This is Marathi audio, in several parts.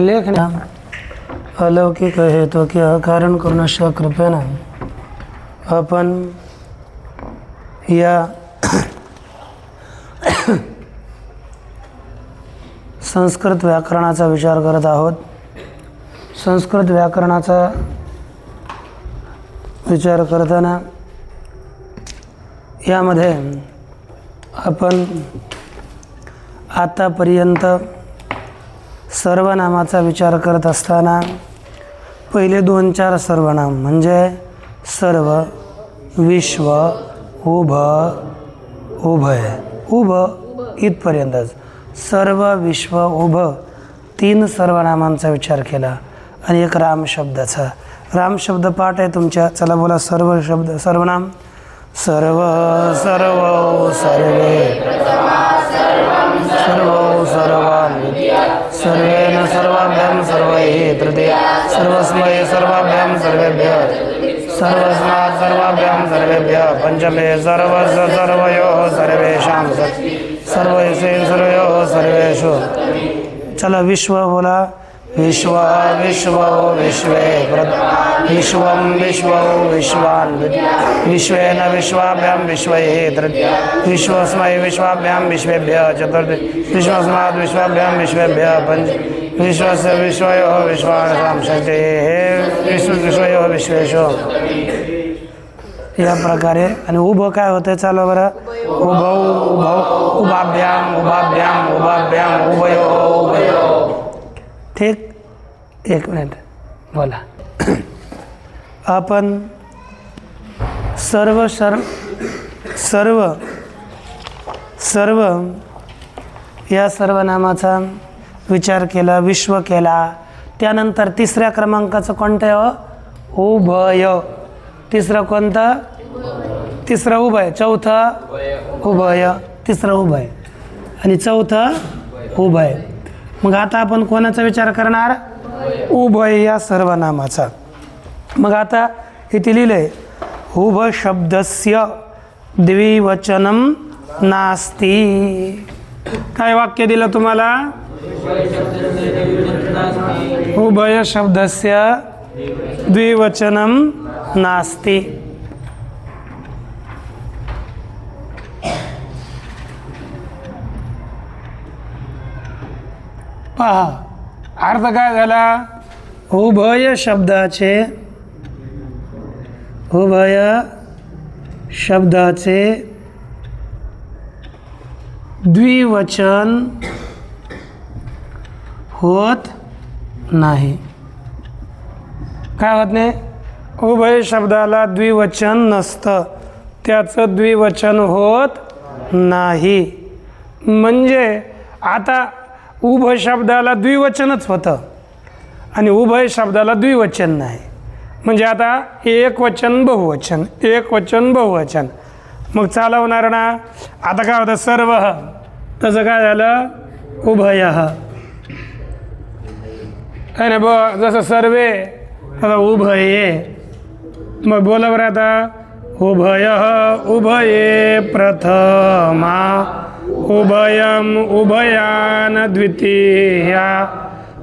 लेखना अलौकिक है तो क्या कारण करुणाशा कृपेनं आपण या संस्कृत व्याकरणाचा विचार करत आहोत। संस्कृत व्याकरणाचा विचार करताना यामध्ये आपण आतापर्यंत सर्वनामाचा विचार करत असताना पहिले 2-4 सर्वनाम म्हणजे सर्व, विश्व, उभ, उभय, उभ इथपर्यंतच सर्व, विश्व, उभ 3 सर्वनामांचा विचार केला आणि एक राम शब्दाचा। राम शब्द पाठ आहे तुमच्या, चला बोला सर्व शब्द सर्वनाम। सर्व सर्व सर्वे सर्व सर्वान् सर्वेण सर्वाभ्यां सर्वैः तृतीया सर्वस्मै सर्वाभ्यां सर्वेभ्यः सर्वस्मात् सर्वाभ्यां सर्वेभ्यः पंचमे सर्वस्य सर्वयोः सर्वेषां सर्वैषे सर्वयोः सर्वेषु। चला विश्व बोला। विश्व विश्व विश्वे विश्वं विश्व विश्वान् विश्वेन विश्वाभ्यां विश्वैः तृतीया विश्वस्मै विश्वाभ्यां विश्वेभ्यः चतुर्थी विश्वस्मात् विश्वाभ्यां विश्वेभ्यः पंच विश्वस्य विश्वयोः विश्वासां षष्ठे विश्वयोः विश्वेषु। या प्रकारे आणि उभं काय होतं चालू बरं। उभौ उभौ उभाभ्यां उभाभ्यां उभाभ्यां उभयोः उभयोः। ठीक, 1 मिनिट बोला। आपण सर्व सर्व सर्व या सर्वनामाचा विचार केला, विश्व केला। त्यानंतर 3ऱ्या क्रमांकाचं कोणतं आहे? उभय। 3रं कोणतं? 3रं उभय। 4थं उभय, 3रं उभय आणि 4थं उभय। मग आता आपण कोणाचा विचार करणार? उभय या सर्वनामाचा। मग आता इथे लिहिलंय उभ शब्दस्य द्विवचनम नास्ति। काय वाक्य दिलं तुम्हाला? उभय शब्दस्य द्विवचनम नास्ति। पहा अर्थ काय झाला? उभय शब्दाचे द्विवचन होत नाही। काय होत नाही? उभय शब्दाला द्विवचन नसतं, त्याचं द्विवचन होत नाही। म्हणजे आता उभ शब्दाला द्विवचनच होतं आणि उभय शब्दाला द्विवचन नाही। म्हणजे आता एकवचन बहुवचन, एकवचन बहुवचन मग चालवणार ना। आता काय होतं? सर्व तसं काय झालं? उभयः आहे ना। जसं सर्वे आता उभये। मग बोला बरं आता उभयः उभये प्रथमा उभयम् उभयान द्वितीया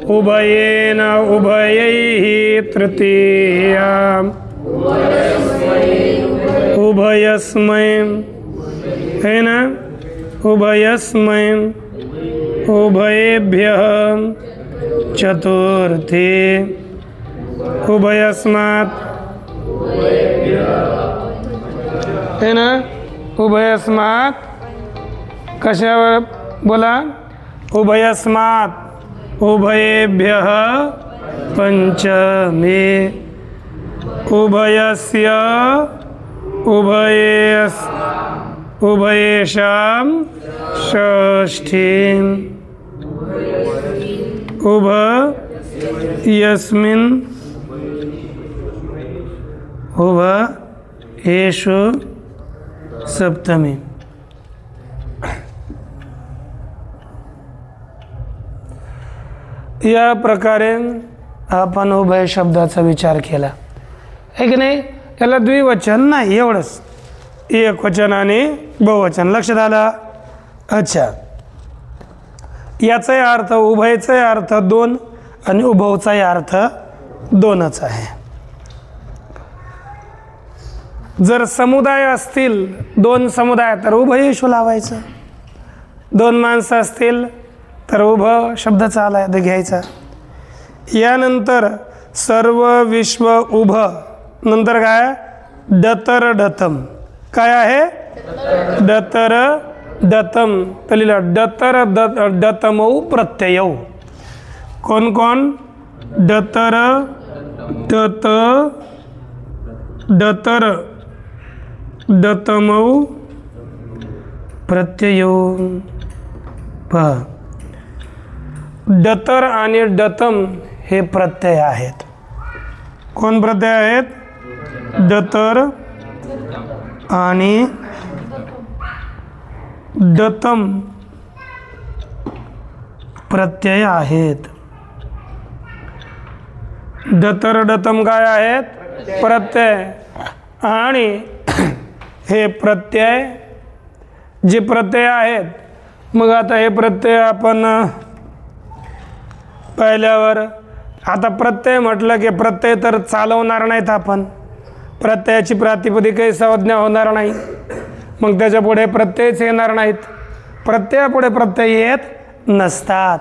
उभयेन उभयैः तृतीया उभयस्मै है ना। उभयस्मै उभयेभ्यः चतुर्थी उभयस्मात् है ना। उभयस्मात् कशावर बोला? उभयस्मात् उभयेभ्यः पंचमे उभयस्य उभयेषां षष्ठीम् उभयस्मिन् उभयेषु सप्तमी। या प्रकारे आपण उभय शब्दाचा विचार केला आहे की नाही। याला द्विवचन नाही, एवढंच, एकवचन आणि बहुवचन लक्षात आलं। अच्छा, याचाही अर्थ उभयचाही अर्थ दोन आणि उभवचाही अर्थ दोनच आहे। जर समुदाय असतील, दोन समुदाय, तर उभयेषु लावायचं। दोन माणसं असतील तर उभय शब्दाचा आला घ्यायचा। यानंतर सर्व विश्व उभ, नंतर काय डतर डतम, काय आहे डतर डतम, तर लिहिलं डतर डतमौ प्रत्ययौ। कोण कोण डतर डतर डतमौ प्रत्ययौ। पहा, डतर आणि डतम हे प्रत्यय आहेत। कोण प्रत्यय आहेत? डतर आणि डतम प्रत्यय आहेत। डतर डतम काय आहेत? प्रत्यय। आणि हे प्रत्यय जे प्रत्यय आहेत, मग आता हे प्रत्यय आपण पाहिल्यावर, आता प्रत्यय म्हटलं की प्रत्यय तर चालवणार नाहीत आपण, प्रत्ययाची प्रातिपदिकही संज्ञा होणार नाही, मग त्याच्या पुढे प्रत्ययच येणार नाहीत, प्रत्ययापुढे प्रत्यय येत नसतात।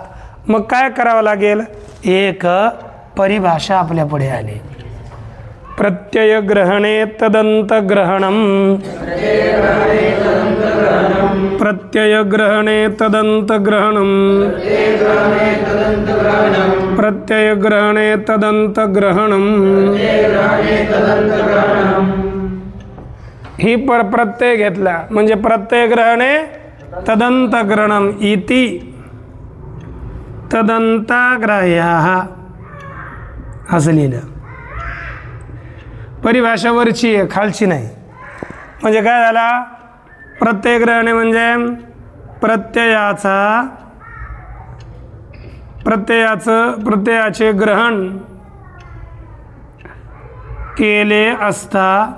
मग काय करावं लागेल? एक परिभाषा आपल्या पुढे आली, प्रत्यय ग्रहणे तदंत ग्रहणम, प्रत्यय ग्रहणे तदंत ग्रहणम, प्रत्यय ग्रहणे तदंत ग्रहणम। ही प्रत्यय घेतला म्हणजे प्रत्यय ग्रहणे तदंत ग्रहणम इति तदंताग्राह्याः असं लिहिलं। परिभाषा वरची आहे, खालची नाही। म्हणजे काय झाला? प्रत्यय ग्रहणे म्हणजे प्रत्ययाचे ग्रहण केले असता,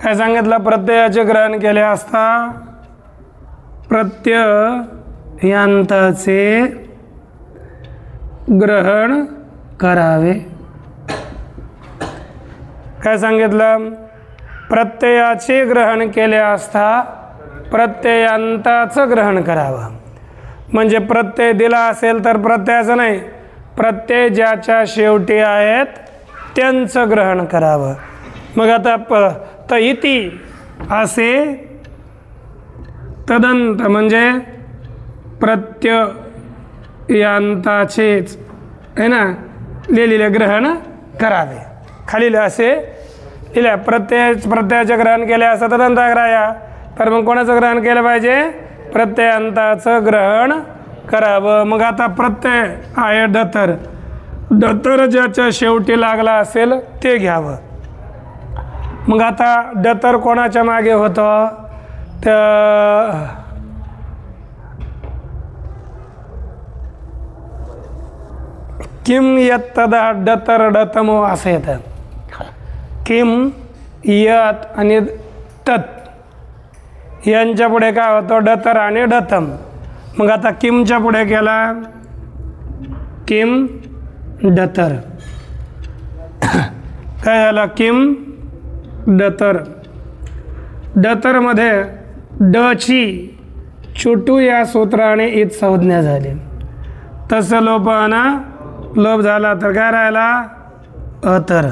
काय सांगितलं? प्रत्ययाचे ग्रहण केले असता प्रत्ययांताचे ग्रहण करावे। काय सांगितलं? प्रत्ययाचे ग्रहण केले असता प्रत्ययांताचं ग्रहण करावं। म्हणजे प्रत्यय दिला असेल तर प्रत्ययाचं नाही, प्रत्यय ज्याच्या शेवटी आहेत त्यांचं ग्रहण करावं। मग आता इति असे तदंत म्हणजे प्रत्ययांताचेच आहे ना, लिहिलेले ग्रहण करावे। खालील असे लिहिल्या, प्रत्ययाचे ग्रहण केले असं तदंताग्राह्य, तर मग कोणाचं ग्रहण केलं पाहिजे? प्रत्ययांताचं ग्रहण करावं। मग आता प्रत्यय आहे डतर, डतर ज्याच्या शेवटी लागला असेल ते घ्यावं। मग आता डतर कोणाच्या मागे होतं? तर किम यत तदा डतर डतमो असं येतं। किम यत आणि तत् यांच्या पुढे काय होतं? डतर आणि डतम। मग आता किमच्या पुढे केला किम डतर, काय झालं? किम डतर। डतरमध्ये डची चुटू या सूत्राने इत संज्ञा झाली, तसं लोपानं लोप झाला तर काय राहिला? अतर।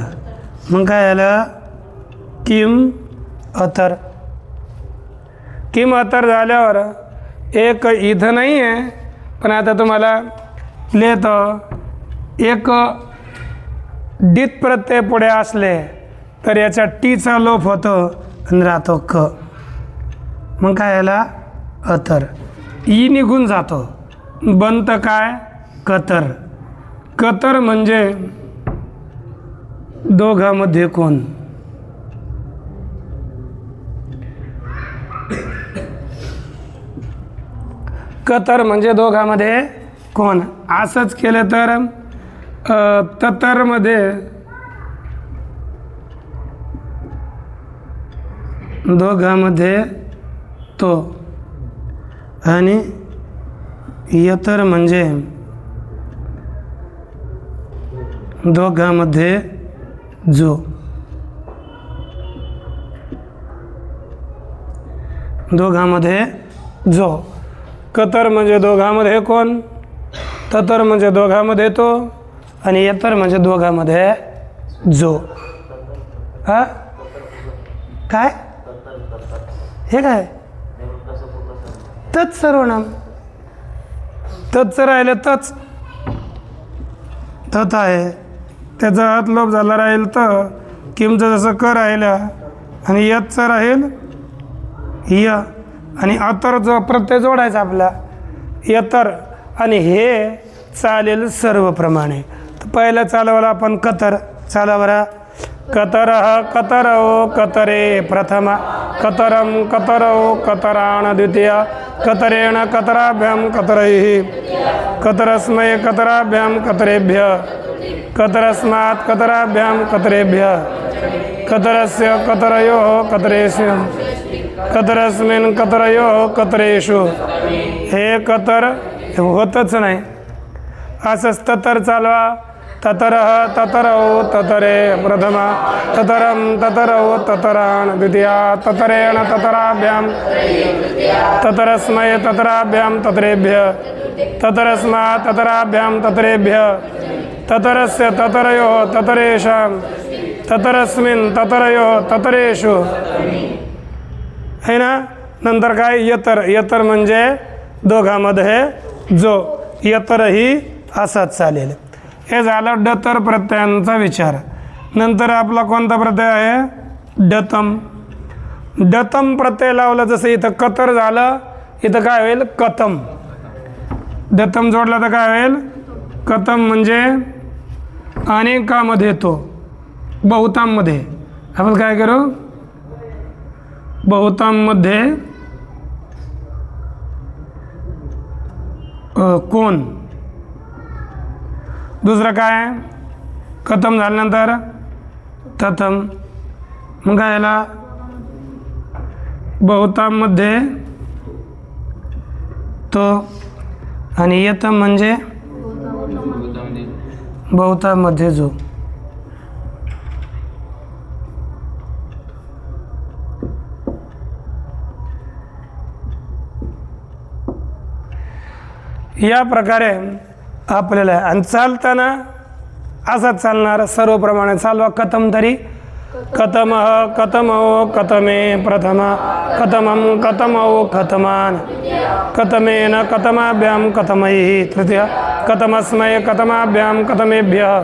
मग काय झालं? किम अतर। किम अतर झाल्यावर एक इथं नाही आहे, पण आता तुम्हाला लिहितो एक डीत प्रत्यय पुढे असले तर याच्या टीचा लोप होतो आणि राहतो क, मग काय याला अतर. ई निघून जातो, बनतं काय कतर. कतर म्हणजे दोघांमध्ये कोण. कतर म्हणजे दोघांमध्ये कोण. असंच केलं तर ततरमध्ये दोघांमध्ये तो आणि यतर म्हणजे दोघांमध्ये जो. दोघांमध्ये जो. कतर म्हणजे दोघांमध्ये कोण, ततर म्हणजे दोघांमध्ये तो आणि यतर म्हणजे दोघांमध्ये जो. हा काय हे काय तच सर्वनाम. तच राहिले तच, तत आहे त्याचा हात लोप झाला राहील तर किमचं जसं क राहिला आणि यतचं राहील य आणि अतर जो प्रत्यय जोडायचा आपला यतर आणि हे चालेल सर्वप्रमाणे. तर पहिलं चालवायला आपण कतर. चाला बरं. कतरः कतरौ कतरे प्रथमा कतरं कतरौ कतराण द्वितीय कतरेण कतराभ्यां कतरैः कतरस्मै कतराभ्यां कतरेभ्यः कतरस्मात् कतराभ्यां कतरेभ्यः कतरस्य कतरयोः कतरेषु कतरस्मिन् कतरयोः कतरेषु. हे कतर होतच नाही. असंच ततर चालवा. ततरः ततरौ ततरे प्रथमा ततरं ततरौ ततराण द्वितीया ततरेण ततराभ्यां ततरस्मै ततराभ्यां ततरेभ्यः ततरस्मात् ततराभ्यां ततरेभ्यः ततरस्य ततरयोः ततरेषां ततरस्मिन् ततरयोः ततरेषु. है ना. नंतर काय यतर. यतर म्हणजे दोघांमध्ये जो. यतरही असाच चालेल. हे झालं डतर प्रत्ययांचा विचार. नंतर आपला कोणता प्रत्यय आहे डतम. डतम प्रत्यय लावला जसं इथं कतर झालं इथं काय होईल कतम. डतम जोडला तर काय होईल कतम म्हणजे अनेकामध्ये तो. बहुतांमध्ये आपण काय करू बहुतांमध्ये कोण. दुसरं काय कथम झाल्यानंतर तथम. मग काय याला बहुतांमध्ये तो आणि यतम म्हणजे बहुतांमध्ये जो. या प्रकारे आपल्याला आणि चालताना असंच चालणार सर्वप्रमाणे चालवा. कथम तरी कथमः कथमौ कथमे प्रथमा कथमं कथमौ कथमान कथमेन कथमाभ्यां कथमैः तृतीय कथमस्मै कथमाभ्यां कथमेभ्यः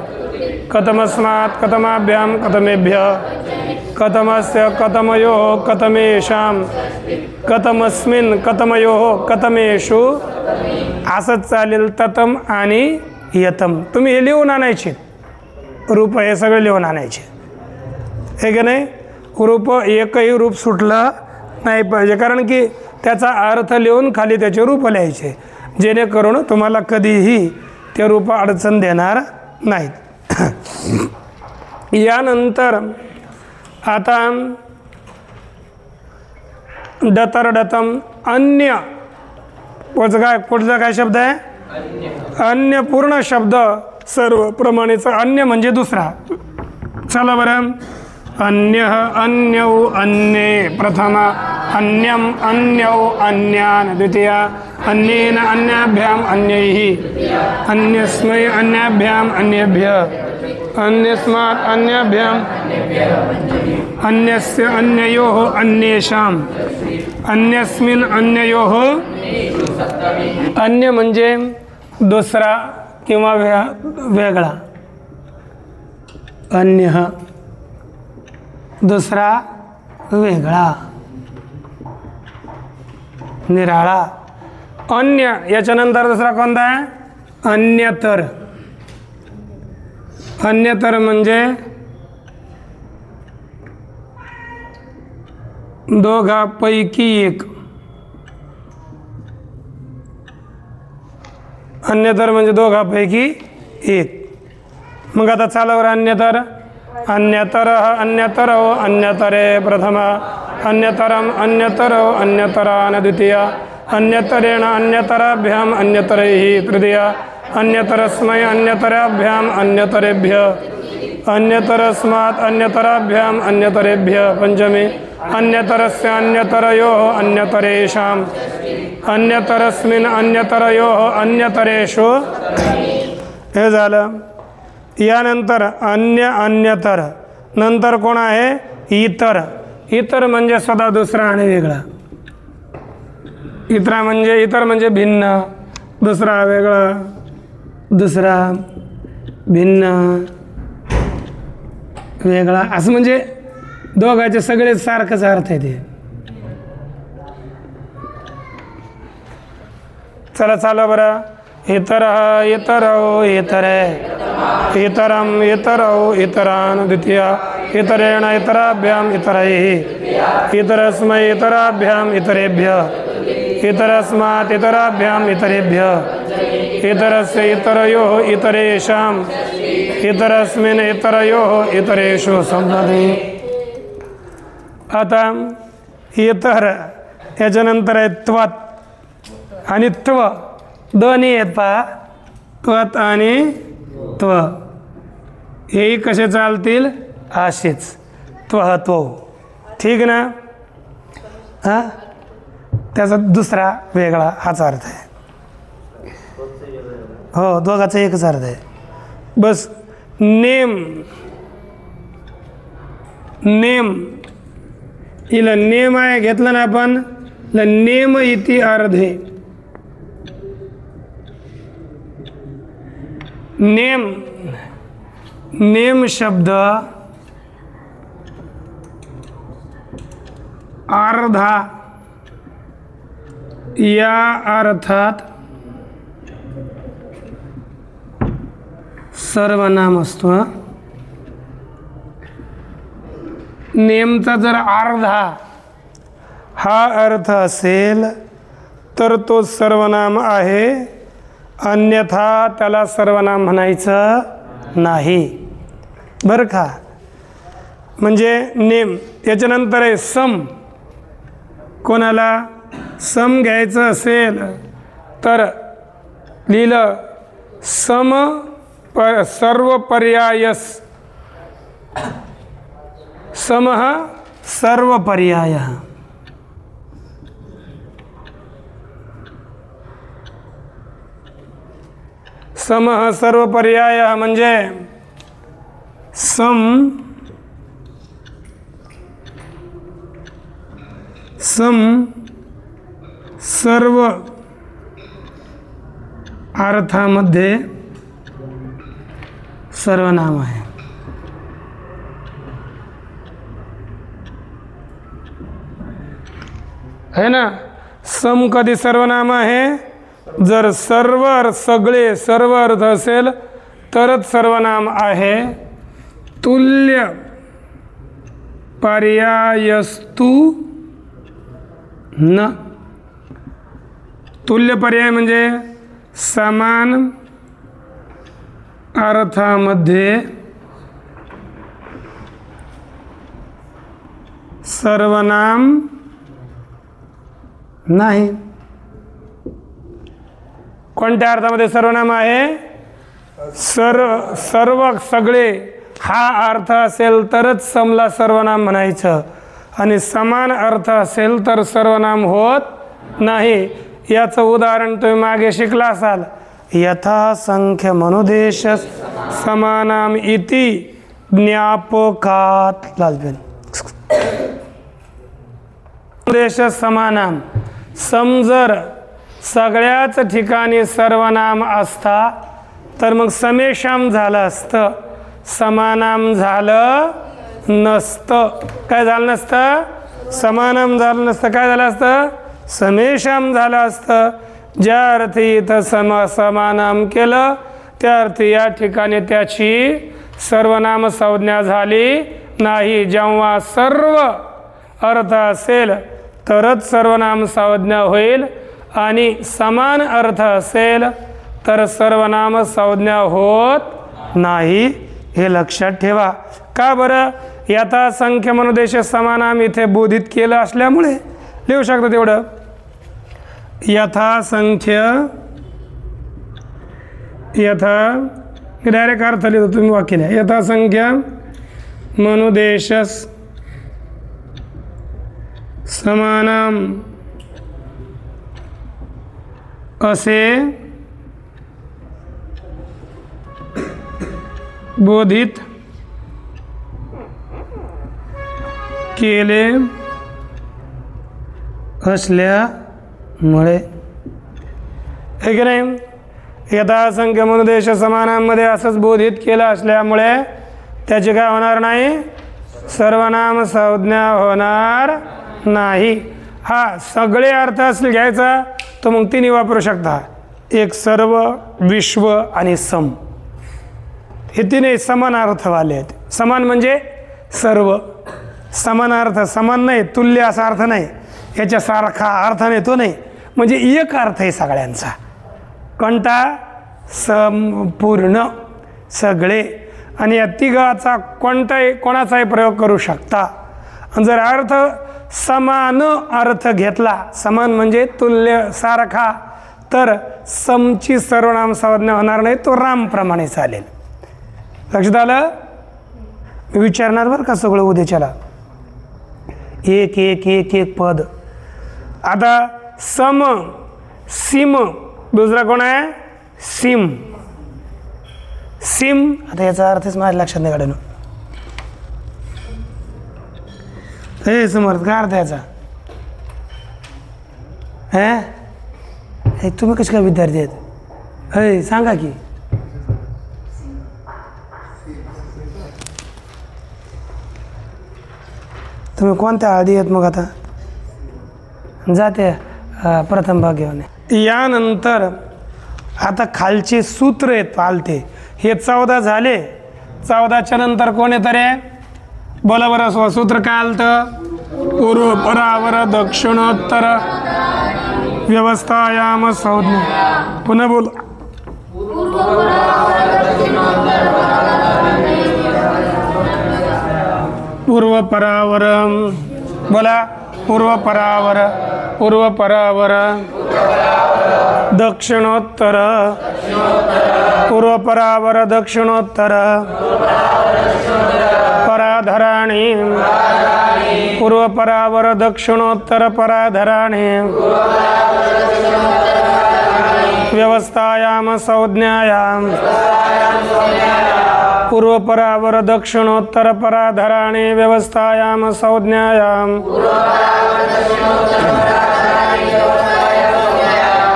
कथमस्मात् कथमाभ्यां कथमेभ्यः कथमस्य कथमयोः कथमेषां कथमस्मिन् कथमयोः कथमेषु. असंच चालेल ततम आणि यतम. तुम्ही हे लिहून आणायचे रूप. हे सगळे लिहून आणायचे हे की नाही. रूप एकही रूप सुटलं नाही पाहिजे कारण की त्याचा अर्थ लिहून खाली त्याचे रूप लिहायचे जेणेकरून तुम्हाला कधीही ते रूप अडचण देणार नाहीत. यानंतर आता डतर डतम अन्य. पुढचा काय शब्द आहे अन्य. पूर्ण शब्द सर्व प्रमाणेचा अन्य म्हणजे दुसरा. चला बरं. अन्य अन्यौ अन्ये प्रथमा अन्यम अन्यौ अन्यान द्वितीया अन्येन अन्याभ्याम अन्यैः अन्यस्मै अन्याभ्याम अन्येभ्यः अन्यस्मात् अन्यभ्याम अन्यस्य अन्ययोः अन्येषाम अन्यस्मिन् अन्ययोः अन्य म्हणजे दुसरा किंवा वेगळा अन्य दुसरा वेगळा निराळा अन्य याच्यानंतर दुसरा कोणता आहे अन्यतर अन्यतर म्हणजे दोघापैकी एक अन्यतर म्हणजे दोघापैकी एक मग आता चालवर अन्यतर अन्यतरः अन्यतरो अन्यतरे प्रथम अन्यतरम अन्यतरो अन्यतरान द्वितीय अन्यतरेण अन्यतराभ्याम अन्यतरैः तृतीय अन्यतरस्मै अन्यतराभ्याम अन्यतरेभ्यः अन्यतरस्मात् अन्यतराभ्याम अन्यतरेभ्यः पंचमी अन्यतरस्य अन्यतरयोः अन्यतरेषाम् अन्यतरस्मिन् अन्यतरयोः अन्यतरेषु हे झालं. यानंतर अन्य अन्यतर नंतर कोण आहे इतर इतर म्हणजे स्वतः दुसरा आणि वेगळा इतर म्हणजे भिन्न दुसरा वेगळा दुसरा भिन्न वेगळा असं म्हणजे दोघांचे सगळे सारखंच अर्थ आहे ते. चला चालू बरं इतरः इतरो इतरे इतरम इतरो इतरान द्वितीय इतरेण इतराभ्याम इतरैः इतरस्मै इतराभ्याम इतरेभ्यः इतरस्मात् इतराभ्याम इतरेभ्यः इतरस्य इतरयोः इतरेषाम् इतरस्मिन् इतरयोः इतरेषु संबंधी. आता इतर याच्यानंतर आहे त्वत आणि त्व दोन्ही आहेत पहा त्वत आणि त्व हेही कसे चालतील असेच त्वह त्व ठीक ना. हां त्याचा दुसरा वेगळा हाच अर्थ आहे. हो दोघाचा एकच अर्थ आहे बस. नेम नेम हिला नेम आहे घेतलं ना आपण नेम इति अर्धे नेम नेम शब्द अर्धा या अर्थात सर्वनाम असतो. नेमचा जर अर्धा हा अर्थ असेल तर तो सर्वनाम आहे अन्यथा त्याला सर्वनाम म्हणायचं नाही बरं का. म्हणजे नेम याच्यानंतर आहे सम. कोणाला सम घ्यायचं असेल तर लिहिलं सम सर्व पर्यायस समः सर्व पर्यायः. समः सर्व पर्यायः म्हणजे सम सर्व अर्थामध्ये सर्वनाम आहे. है ना. सम कधी सर्वनाम आहे जर सगळे सर्व अर्थ असेल तरच सर्वनाम आहे. तुल्य पर्यायस्तु न. तुल्य पर्याय म्हणजे समान अर्थामध्ये सर्वनाम नाही. कोणत्या अर्थामध्ये सर्वनाम आहे सर्व सगळे हा अर्थ असेल तरच समला सर्वनाम म्हणायचं आणि समान अर्थ असेल तर सर्वनाम होत नाही. याचं उदाहरण तुम्ही मागे शिकला असाल. यथा संख्य मनुदेश समानाम इति ज्ञापकात. लालपेन. देश समानाम. समजर सगळ्याच ठिकाणी सर्वनाम असता तर मग समेशाम झालं असतं, समानाम झालं नसतं. काय झालं नसतं? समानाम झालं नसतं. काय झालं असतं? समेशाम झालं असतं. ज्या अर्थी इथं समानाम केलं त्या अर्थी या ठिकाणी त्याची सर्वनाम संज्ञा झाली नाही. जेव्हा सर्व अर्थ असेल तरच सर्वनाम संज्ञा होईल आणि समान अर्थ असेल तर सर्वनाम संज्ञा होत नाही. हे लक्षात ठेवा. का बरं? यथासंख्य मनोदेश समानाम इथे बोधित केलं असल्यामुळे लिहू शकता तेवढं. यथासंख्य डायरेक्ट अर्थ लिहितो, तुम्ही वाक्य लिहा. यथासंख्य मनुदेश समानाम असे बोधित केले असल्यामुळे. हे की नाही? यथासंख्य मनुदेश समानामध्ये असंच बोधित केलं असल्यामुळे त्याची काय होणार नाही? सर्वनाम संज्ञा होणार नाही. हा सगळे अर्थ असले घ्यायचा तर मग तिन्ही वापरू शकता. एक सर्व, विश्व आणि सम. हे तिन्ही समान अर्थवाले आहेत. समान म्हणजे सर्व. समान अर्थ, समान नाही तुल्य असा अर्थ नाही, याच्यासारखा अर्थ नाही तो नाही, म्हणजे एक अर्थ आहे सगळ्यांचा. कोणता? संपूर्ण, सगळे. आणि या तिघाचा कोणाचाही प्रयोग करू शकता. जर अर्थ समान अर्थ घेतला, समान म्हणजे तुल्य सारखा, तर समची सर्वनाम संज्ञा होणार नाही, तो रामप्रमाणे चालेल. लक्षात आलं? मी विचारणार बरं का सगळं उद्याच्याला, एक एक एक एक पद. आता सम, सिम, दुसरा कोण आहे? सिम. सिम, आता याचा अर्थच माझ्या लक्षात नाही काढणं. हे समर्थ काय अर्थ याचा? हे तुम्ही कसे काय विद्यार्थी आहेत? हे सांगा की. तुम्ही कोणत्या आधी आहेत मग? आता जाते प्रथम भाग घेऊन. यानंतर आता खालचे सूत्र आहेत पालते, हे 14 झाले. 14च्या नंतर कोण येतं रे? बोला बरं. सूत्र काय आलतं? पूर्व परावर दक्षिणोत्तर व्यवस्थायाम संज्ञा. पुन्हा बोल. पूर्व परावर. बोला. पूर्व परावर, पूर्व परावर दक्षिणोत्तर, पूर्व परावर दक्षिणोत्तर पराधराणी, पूर्व परावर दक्षिणोत्तर पराधराणी व्यवस्थायाम संज्ञायाम, पूर्व परावर दक्षिणोत्तर पराधराणी व्यवस्थायाम संज्ञायाम,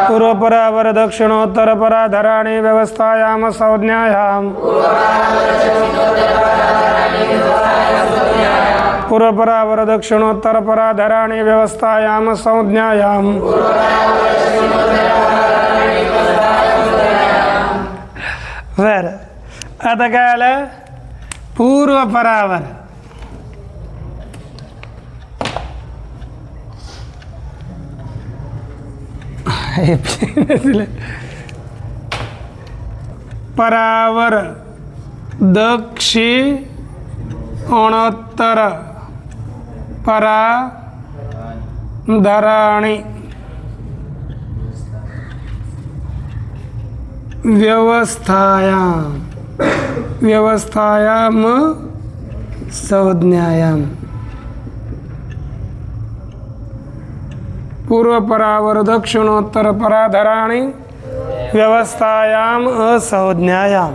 पूर्व परावर दक्षिणोत्तर पराधराणी व्यवस्थायाम संज्ञायाम, पूर्व परावर दक्षिणोत्तर पराधराणी व्यवस्थायाम संज्ञायाम. बर, आता काय आलं? पूर्व परावर. परावर दक्षिणोत्तर पराधराणी व्यवस्थायाम, व्यवस्थायाम संज्ञायाम. पूर्व परावर दक्षिणोत्तर पराधराणी व्यवस्थायाम असंज्ञायाम.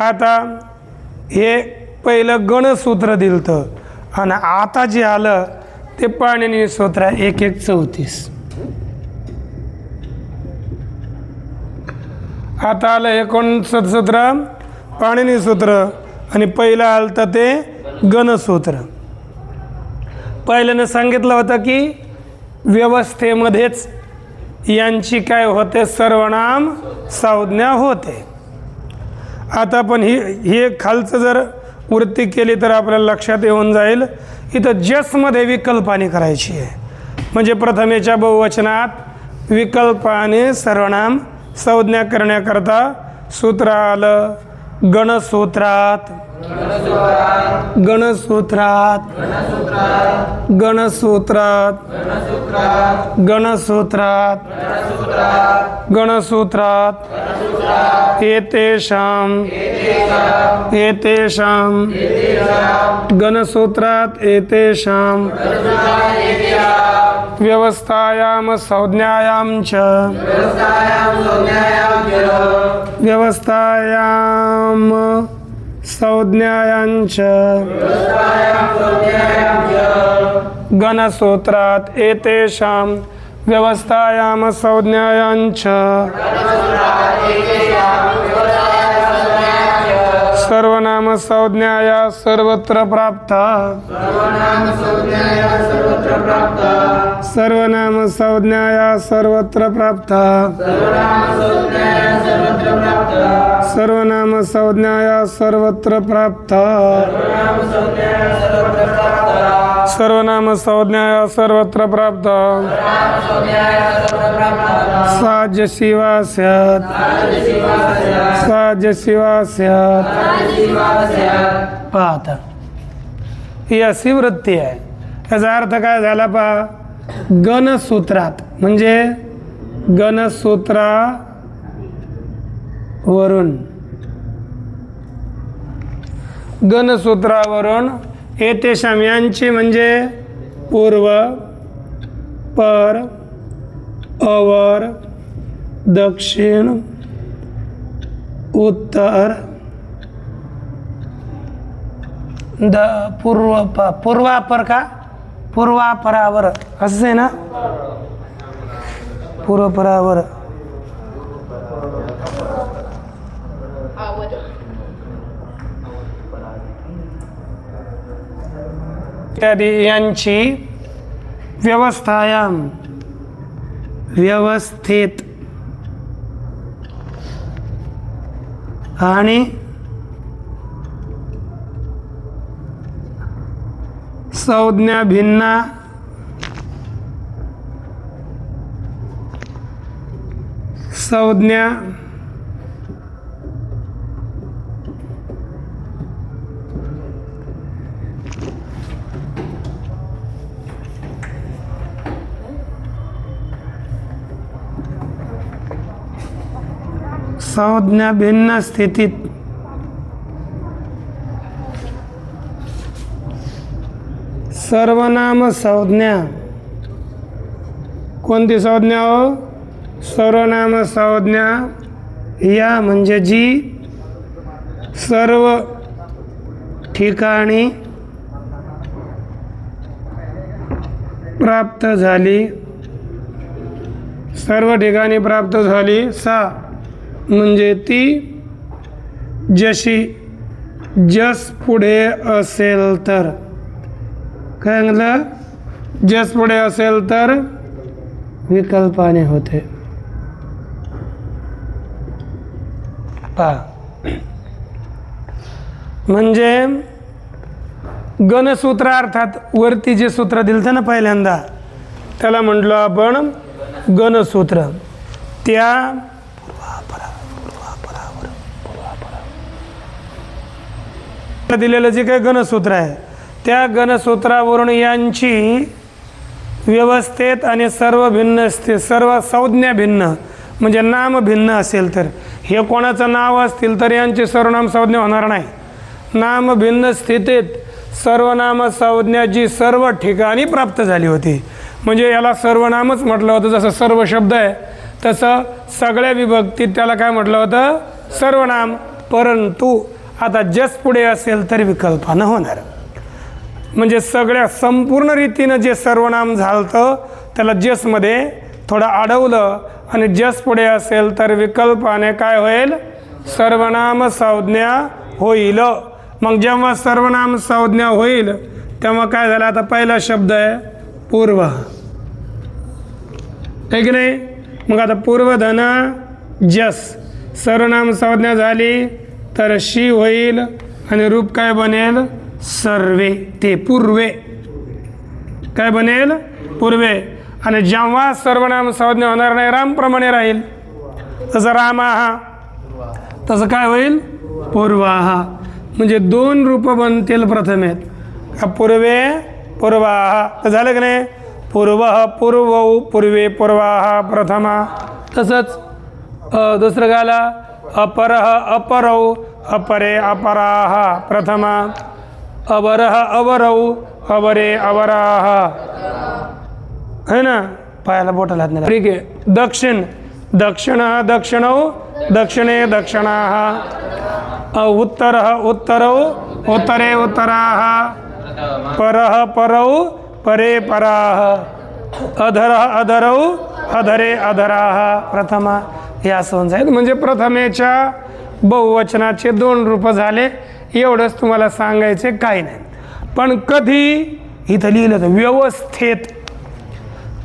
आता हे पहिलं गणसूत्र दिलतं आणि आता जे आलं ते पाणिनी सूत्र 1-1-34. आता आलं हे कोणतं सूत्र? पाणिनी सूत्र. आणि पहिलं आलं तर ते गणसूत्र. पहिल्यानं सांगितलं होतं की व्यवस्थेमध्येच यांची काय होते? सर्वनाम संज्ञा होते. आता पण हे खालचं जर वृत्ती केली तर आपल्याला लक्षात येऊन जाईल. इथं जसमध्ये विकल्पाने करायची आहे. म्हणजे प्रथमेच्या बहुवचनात विकल्पाने सर्वनाम संज्ञा करण्याकरता सूत्र आलं गणसूत्रात. गणसूत्रात गणसूत्रात गणसूत्रात गणसूत्रात एतेषां गणसूत्रात एतेषां व्यवस्थायां संज्ञायां च व्यवस्थायां संज्ञायां च गणसूत्रात एतेषां व्यवस्थायां संज्ञायां च सर्वनाम संज्ञाया सर्वत्र प्राप्ता. सर्वनाम संज्ञाया सर्वत्र प्राप्ता. सर्वनाम संज्ञाया सर्वत्र प्राप्ता. सर्वनाम संज्ञाया सर्वत्र प्राप्ता. साजशिवा स्यात्. साजशिवा स्यात्. पाहता ही अशी वृत्ती आहे. याचा अर्थ काय झाला पहा. गणसूत्रात म्हणजे गणसूत्रावरून गणसूत्रावरून एतेषां यांची म्हणजे पूर्व पर अवर दक्षिण उत्तर पूर्वापर का पूर्वापरावर असं आहे ना. पूर्वपरावर इत्यादी यांची व्यवस्थायां व्यवस्थित आणि संज्ञा भिन्ना संज्ञा संज्ञा भिन्न स्थितीत सर्वनाम संज्ञा. कोणती संज्ञा हो? सर्वनाम संज्ञा या म्हणजे जी सर्व ठिकाणी प्राप्त झाली. सर्व ठिकाणी प्राप्त झाली. सा म्हणजे ती जशी जस पुढे असेल तर. काय म्हटलं? जस पुढे असेल तर विकल्पाने होते. म्हणजे गणसूत्र अर्थात वरती जे सूत्र दिलं ना पहिल्यांदा त्याला म्हटलं आपण गणसूत्र. त्या दिलेलं जे काही गणसूत्र आहे त्या गणसूत्रावरून यांची व्यवस्थेत आणि सर्व भिन्न सर्व संज्ञा भिन्न म्हणजे नाम भिन्न असेल तर हे कोणाचं नाव असतील तर यांची सर्वनाम संज्ञा होणार नाही. नाम भिन्न स्थितीत सर्वनाम संज्ञा जी सर्व ठिकाणी प्राप्त झाली होती म्हणजे याला सर्वनामच म्हटलं होतं. जसं सर्व शब्द आहे तसं सगळ्या विभक्तीत त्याला काय म्हटलं होतं? सर्वनाम. परंतु आता जस पुढे असेल तर विकल्पानं होणार. म्हणजे सगळ्या संपूर्ण रीतीनं जे सर्वनाम झालतं त्याला जसमध्ये थोडं अडवलं आणि जस पुढे असेल तर विकल्पाने काय होईल, सर्वनाम संज्ञा होईल. मग जेव्हा सर्वनाम संज्ञा होईल तेव्हा काय झालं, आता पहिला शब्द आहे पूर्व, आहे की नाही. मग आता पूर्वधन जस सर्वनाम संज्ञा झाली तर शी होईल आणि रूप काय बनेल, सर्वे. ते पूर्वे काय बनेल, पूर्वे. आणि जेव्हा सर्वनाम संज्ञा होणार नाही रामप्रमाणे राहील, तसं रामाहा तसं काय होईल, पूर्वाहा. म्हणजे दोन रूप बनतील प्रथमेत, पूर्वे पूर्वाहा. तर झालं की नाही, पूर्व पूर्वौ पूर्वे पूर्वाहा प्रथमा. तसंच दुसरं गाला अपरः अपरौ अपरे अपराहा प्रथमा. अवरः अवरौ अवरे अवराहा, है ना. पायाला बोटाला हात नाही. ठीक आहे. दक्षिण दक्षिणः दक्षिणौ दक्षिणे दक्षिणाः. उत्तरः उत्तरौ उत्तरे उत्तराः. परः परौ परे पराः. अधरः अधरौ अधरे अधराः प्रथमा. हे असं होऊन जाईल. म्हणजे प्रथमेच्या बहुवचनाचे दोन रूप झाले. एवढंच तुम्हाला सांगायचे काही नाही. पण कधी इथं लिहिलं तर व्यवस्थेत,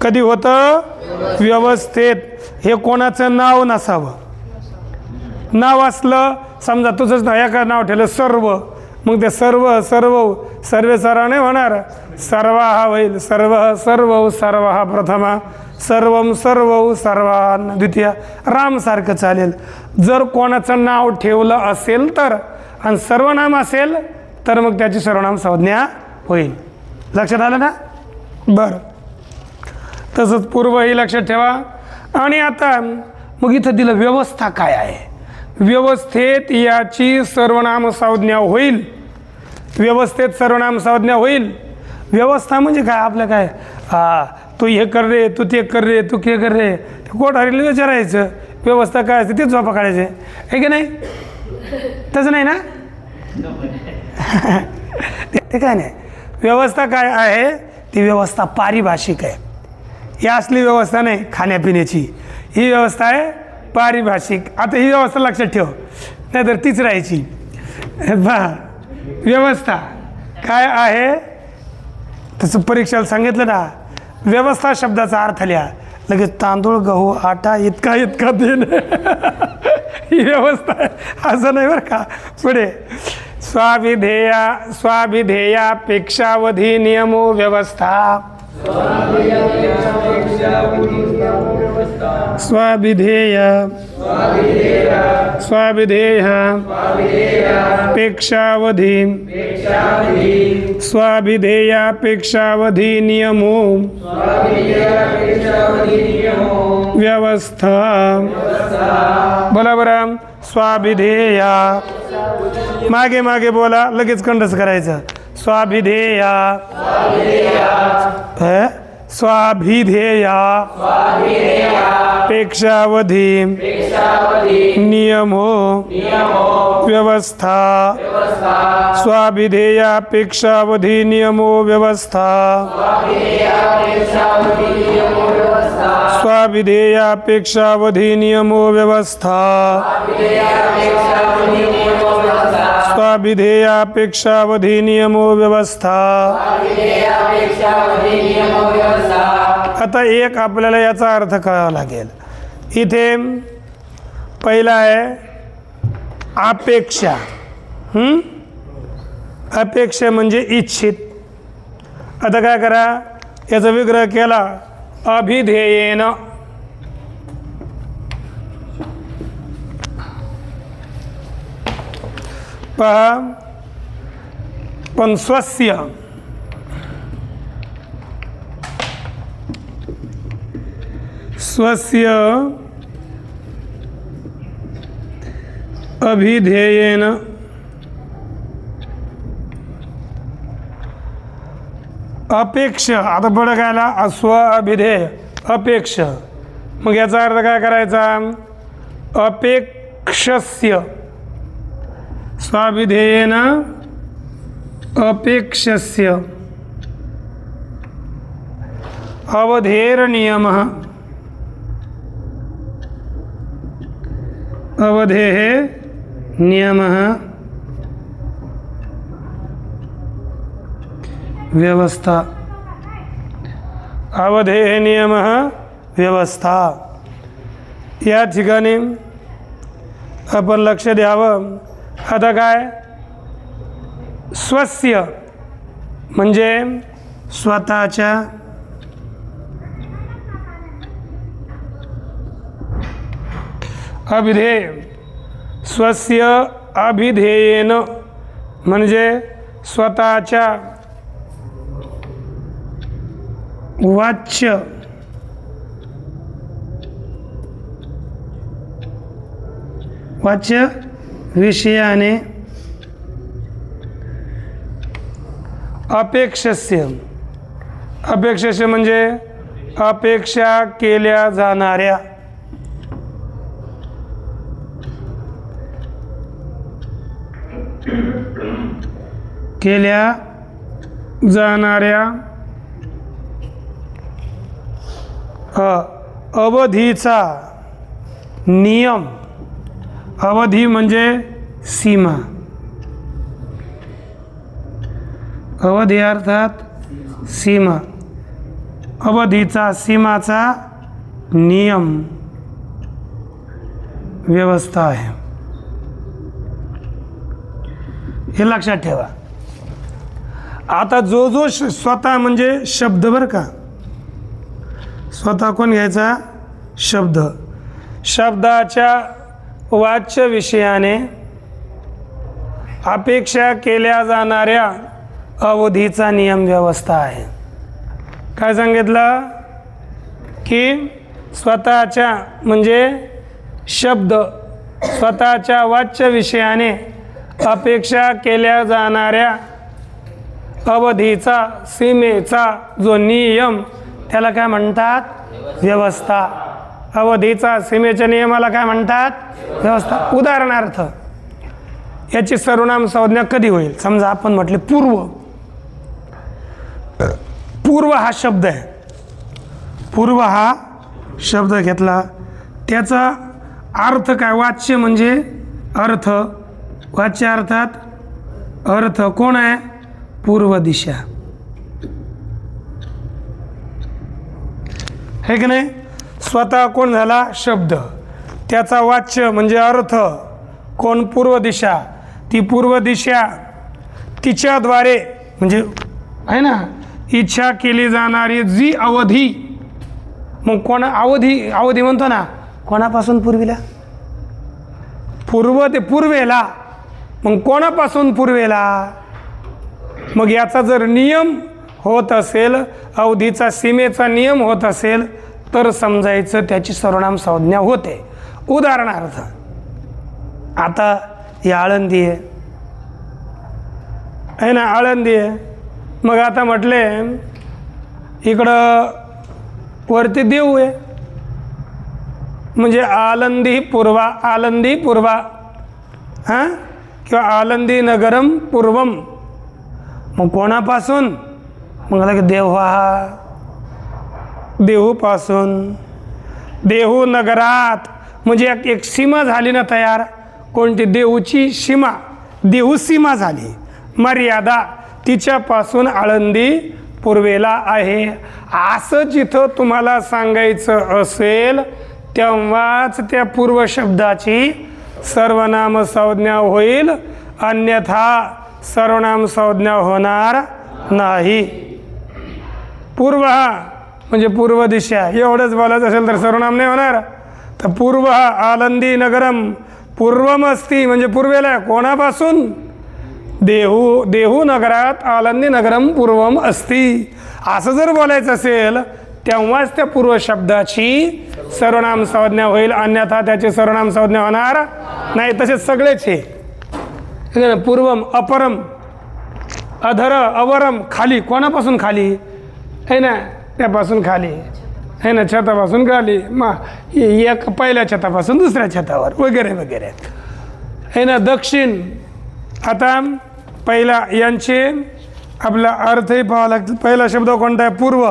कधी होतं व्यवस्थेत. हे कोणाचं नाव नसावं. नाव असलं समजा तुझंच नाव, एका नाव ठेवलं सर्व, मग ते सर्व सर्व सर्वे सर्वाने होणार, सर्वा हा होईल. सर्व सर्व सर्व हा प्रथमा. सर्वम सर्व सर्वान द्वितीय. रामसारखं चालेल. जर कोणाचं नाव ठेवलं असेल तर आणि सर्वनाम असेल तर मग त्याची सर्वनाम संज्ञा होईल. लक्षात आलं ना. बरं, तसंच पूर्व ही लक्षात ठेवा. आणि आता मग इथं दिलं व्यवस्था काय आहे. व्यवस्थेत याची सर्वनाम संज्ञा होईल. व्यवस्थेत सर्वनाम संज्ञा होईल. व्यवस्था म्हणजे काय, आपलं काय, तू हे कर रे, तू ते कर रे, तू ते कर रे. कोठारीला विचारायचं व्यवस्था काय असते, तेच झोपा काढायचे, आहे की नाही. तसं नाही ना. ते काय नाही. व्यवस्था काय आहे, ती व्यवस्था पारिभाषिक आहे. ही असली व्यवस्था नाही खाण्यापिण्याची. ही व्यवस्था आहे पारिभाषिक. आता ही व्यवस्था लक्षात ठेव, नाहीतर तीच राहायची. व्यवस्था काय आहे तसं परीक्षेला सांगितलं ना. व्यवस्था शब्दाचा अर्थ लिहा, लगेच तांदूळ गहू आटा इतका इतका देण. ही व्यवस्था आहे असं नाही बरं का. पुढे स्वाभिधेयापेक्षावधी नियमो व्यवस्था. स्वाभिधेय पेक्षावधी स्वाभिधेयापेक्षावधी नियमो व्यवस्था. बोला बरं. स्वाभिधेया मागे मागे बोला, लगेच कंठस्थ करायचं. स्वाभिधेया स्वाभिधेया पेक्षावधी नियमो व्यवस्था. स्वाभिधेयापेक्षावधी नियमो व्यवस्था. स्वाभिधेयापेक्षावधी नियमो व्यवस्था. स्वाभिधेयापेक्षावधी नियमो व्यवस्था. आता एक आपल्याला याचा अर्थ कळावा लागेल. इथे पहिला आहे अपेक्षा. अपेक्षा म्हणजे इच्छित. आता काय करा, याचा विग्रह केला अभिधेयेन. पहा, पण स्वस्य स्वस्य अभिधेयेन अपेक्षा. आता पुढे काय आला, स्व अभिधेय अपेक्ष. मग याचा अर्थ काय करायचा, अपेक्षस्य स्वाभिधेयेन अपेक्षस्य अवधेर्नियमः अवधेः नियमः व्यवस्था अवधेः नियमः व्यवस्था या ठिकाणी आपण लक्ष द्यावं. आता काय स्वस्य म्हणजे स्वतःच्या अभिधेय स्वस्य अभिधेयेन म्हणजे स्वतःच्या वाच्य विषयाने अपेक्षस्य म्हणजे अपेक्षा केल्या जाणाऱ्या अवधीचा नियम. अवधी म्हणजे सीमा. अवधी अर्थात सीमा. अवधीचा सीमाचा नियम व्यवस्था आहे. हे लक्षात ठेवा. आता जो स्वतः म्हणजे शब्द बरं का. स्वतः कोण घ्यायचा? शब्द. शब्दाच्या वाच्य विषयाने अपेक्षा केल्या जाणाऱ्या अवधीचा नियम व्यवस्था आहे. काय सांगितलं की स्वतःच्या म्हणजे शब्द स्वतःच्या वाच्य विषयाने अपेक्षा केल्या जाणाऱ्या अवधीचा सीमेचा जो नियम त्याला काय म्हणतात? व्यवस्था. अवधीचा सीमेच्या नियमाला काय म्हणतात? व्यवस्था. उदाहरणार्थ याची सर्वनाम संज्ञा कधी होईल? समजा आपण म्हटले पूर्व. पूर्व हा शब्द आहे. पूर्व हा शब्द घेतला त्याचा अर्थ काय? वाच्य म्हणजे अर्थ. वाच्य अर्थात अर्थ कोण आहे? पूर्व दिशा. हे की नाही? स्वतः कोण झाला? शब्द. त्याचा वाच्य म्हणजे अर्थ कोण? पूर्व दिशा. ती पूर्व दिशा तिच्याद्वारे म्हणजे आहे ना इच्छा केली जाणारी जी अवधी. मग कोणा अवधी म्हणतो ना कोणापासून? पूर्वीला. पूर्व ते पूर्वेला. मग कोणापासून पूर्वेला? मग याचा जर नियम होत असेल अवधीचा सीमेचा नियम होत असेल तर समजायचं त्याची सर्वनाम संज्ञा होते. उदाहरणार्थ आता ही आळंदी आहे ना. आळंदी आहे. मग आता म्हटले इकडं वरती देऊ आहे म्हणजे आळंदी पूर्वा. आळंदी पूर्वा हां किंवा आळंदी नगरम पूर्वम. मग कोणापासून? मग की देव्हा. देहूपासून. देहू नगरात म्हणजे एक सीमा झाली ना तयार. कोणती? देहूची सीमा. देहू सीमा झाली. मर्यादा तिच्यापासून आळंदी पूर्वेला आहे. असं जिथं तुम्हाला सांगायचं असेल तेव्हाच त्या पूर्व शब्दाची सर्वनाम संज्ञा होईल. अन्यथा सर्वनाम संज्ञा होणार नाही. पूर्व म्हणजे पूर्व दिशा एवढंच बोलायचं असेल तर सर्वनाम नाही होणार. तर पूर्व आळंदी नगरम पूर्वम अस्ति म्हणजे पूर्वेला. कोणापासून? देहू नगरात आळंदी नगरम पूर्वम अस्ति. असं जर बोलायचं असेल तेव्हाच त्या पूर्व शब्दाची सर्वनाम संज्ञा होईल. अन्यथा त्याची सर्वनाम संज्ञा होणार नाही. तसेच सगळेच हे पूर्वम अपरम अधर अवरम खाली. कोणापासून खाली? आहे ना त्यापासून खाली आहे ना. छतापासून खाली. मग एक पहिल्या छतापासून दुसऱ्या छतावर वगैरे वगैरे आहे ना. दक्षिण आता पहिला यांचे आपला अर्थही पाहावा लागतो. पहिला शब्द कोणता आहे? पूर्व.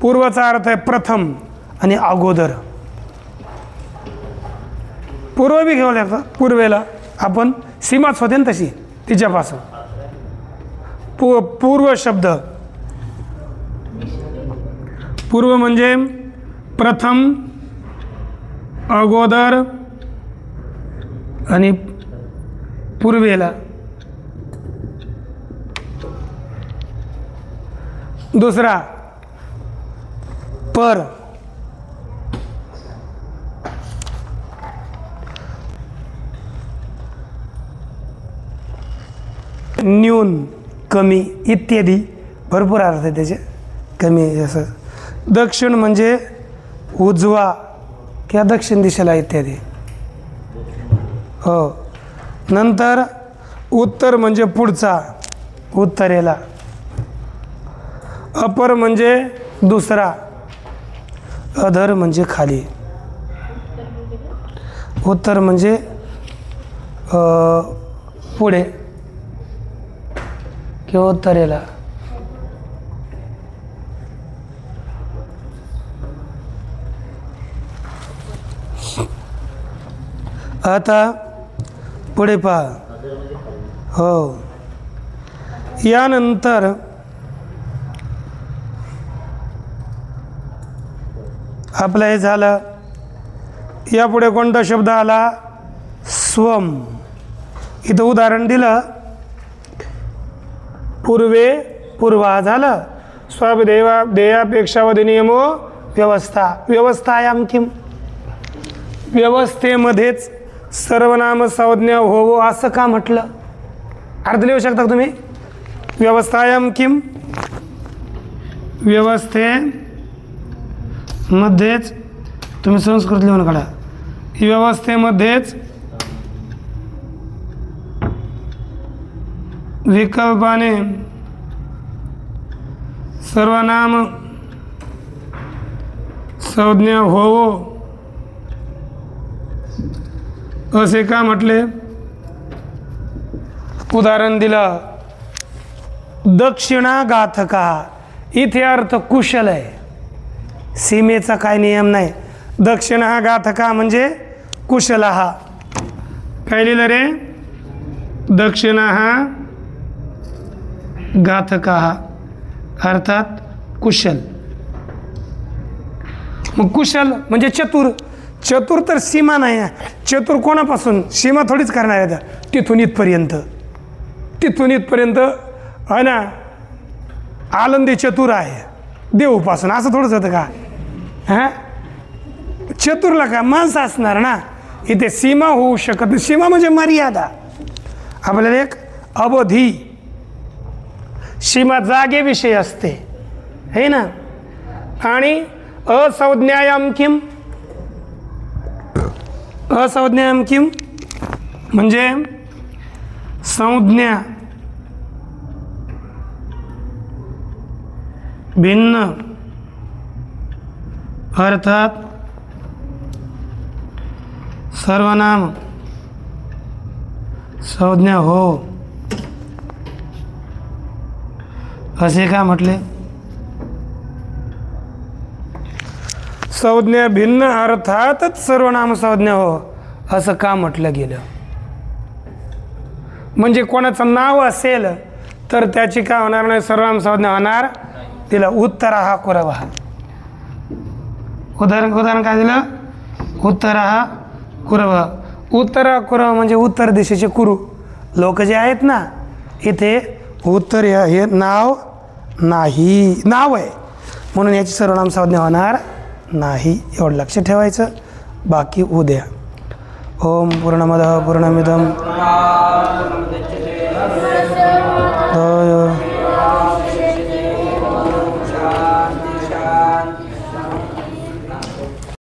पूर्वचा अर्थ आहे प्रथम आणि अगोदर. पूर्व बी घ्यावं लागतं. पूर्वेला आपण सीमाच होते ना तशी तिच्यापासून. पूर्व शब्द, पूर्व म्हणजे प्रथम, अगोदर आणि पूर्वेला. दुसरा पर. न्यून, कमी इत्यादी भरपूर अर्थ आहे त्याचे. कमी असं. दक्षिण म्हणजे उजवा किंवा दक्षिण दिशेला इत्यादी. हो. नंतर उत्तर म्हणजे पुढचा, उत्तरेला. अपर म्हणजे दुसरा, अधर म्हणजे खाली. उत्तर म्हणजे पुढे किंवा उत्तरेला. आता पुढे पहा. हो. यानंतर आपलं हे झालं. यापुढे कोणता शब्द आला? स्वम. इथं उदाहरण दिलं. पूर्वे, पूर्वा झालं. स्वाभिदेवा देयापेक्षावधी नियमो व्यवस्था. व्यवस्थायाम किम. व्यवस्थेमध्येच सर्वनाम संज्ञा होवो असं का म्हटलं? अर्थ लिहू शकता तुम्ही. व्यवस्थायाम किम, व्यवस्थेमध्येच. तुम्ही संस्कृत लिहून काढा. व्यवस्थेमध्येच विकल्पाने सर्वनाम संज्ञा होवो असे का म्हटले? उदाहरण दिलं. दक्षिणागाथका. इथे अर्थ कुशल आहे. सीमेचा काय नियम नाही. दक्षिण हा गाथका म्हणजे कुशल हा. काय लिहिलं रे? दक्षिण हा गाथका हा अर्थात कुशल. मग कुशल म्हणजे चतुर. चतुर तर सीमा नाही. चतुर कोणापासून? सीमा थोडीच करणार आहे. तिथून इथपर्यंत, तिथून इथपर्यंत आहे ना. आनंदी चतुर आहे देऊपासून, असं थोडंच होतं का? हां, चतुरला का माणसं असणार ना. इथे सीमा होऊ शकत नाही. सीमा म्हणजे मर्यादा. आपल्याला एक अवधी, सीमा जागेविषयी असते है ना. आणि असंज्ञायाम किम. असंज्ञायाम किम म्हणजे संज्ञा भिन्न अर्थात सर्वनाम संज्ञा हो असे का म्हटले? संज्ञा भिन्न अर्थातच सर्वनाम संज्ञा हो असं का म्हटलं गेलं? म्हणजे कोणाचं नाव असेल तर त्याची काय होणार नाही? सर्वनाम संज्ञा होणार. तिला उत्तरा हा कुरव हा. उदाहरण काय दिलं? उत्तरा हा कुरव. उत्तरा कुरव म्हणजे उत्तर दिशेचे कुरु लोक जे आहेत ना. इथे उत्तर हे नाव नाही, नाव आहे म्हणून याची सर्वनाम संज्ञा होणार नाही. एवढं लक्ष ठेवायचं. बाकी उद्या. ओम पूर्णमदः पूर्णमिदं